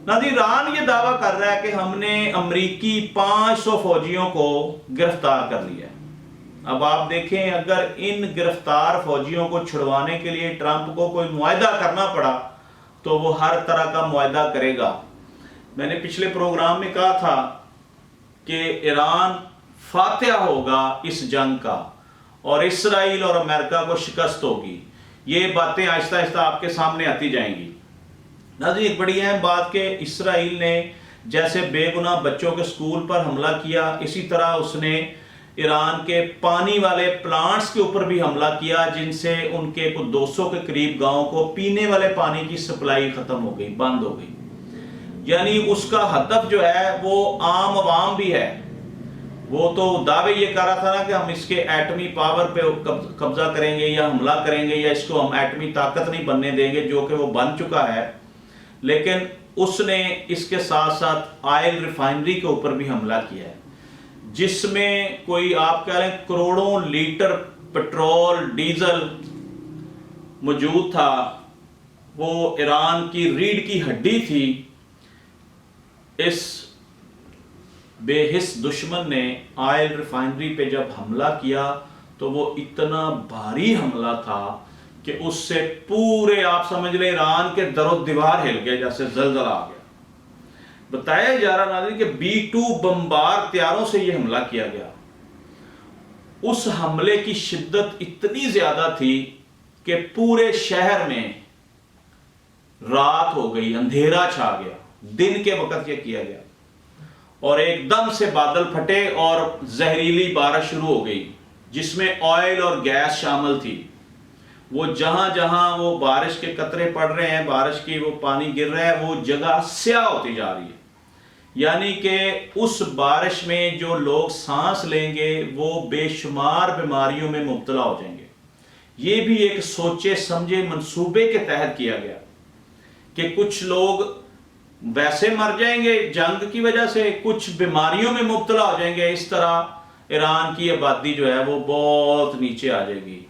नाज़रीन ईरान ये दावा कर रहा है कि हमने अमरीकी 500 फौजियों को गिरफ्तार कर लिया है। अब आप देखें, अगर इन गिरफ्तार फौजियों को छुड़वाने के लिए ट्रंप को कोई मुआहदा करना पड़ा तो वो हर तरह का मुआहदा करेगा। मैंने पिछले प्रोग्राम में कहा था कि ईरान फातिहा होगा इस जंग का और इसराइल और अमेरिका को शिकस्त होगी। ये बातें आहिस्ता आहिस्ता आपके सामने आती जाएंगी। नाज़रीन एक बड़ी अहम बात कि इसराइल ने जैसे बेगुनाह बच्चों के स्कूल पर हमला किया, इसी तरह उसने ईरान के पानी वाले प्लांट्स के ऊपर भी हमला किया, जिनसे उनके कुछ 200 के करीब गांवों को पीने वाले पानी की सप्लाई खत्म हो गई, बंद हो गई। यानी उसका हदफ जो है वो आम आवाम भी है। वो तो दावे ये कर रहा था ना कि हम इसके एटमी पावर पे कब्जा करेंगे या हमला करेंगे या इसको हम एटमी ताकत नहीं बनने देंगे, जो कि वो बन चुका है। लेकिन उसने इसके साथ साथ ऑयल रिफाइनरी के ऊपर भी हमला किया है, जिसमें कोई आप कह लें करोड़ों लीटर पेट्रोल डीजल मौजूद था। वो ईरान की रीढ़ की हड्डी थी। इस बेहिस दुश्मन ने ऑयल रिफाइनरी पे जब हमला किया तो वो इतना भारी हमला था कि उससे पूरे आप समझ लें ईरान के दरो दीवार हिल गए, जैसे जलजला आ गया। बताया जा रहा नाज़रीन कि B-2 बमबार तैयारों से ये हमला किया गया। उस हमले की शिद्दत इतनी ज्यादा थी कि पूरे शहर में रात हो गई, अंधेरा छा गया। दिन के वक्त यह किया गया और एकदम से बादल फटे और जहरीली बारिश शुरू हो गई, जिसमें ऑयल और गैस शामिल थी। वो जहां जहां वो बारिश के कतरे पड़ रहे हैं, बारिश की वो पानी गिर रहा है, वो जगह स्याह होती जा रही है। यानी कि उस बारिश में जो लोग सांस लेंगे वो बेशुमार बीमारियों में मुब्तला हो जाएंगे। ये भी एक सोचे समझे मंसूबे के तहत किया गया कि कुछ लोग वैसे मर जाएंगे जंग की वजह से, कुछ बीमारियों में मुब्तला हो जाएंगे। इस तरह ईरान की आबादी जो है वो बहुत नीचे आ जाएगी।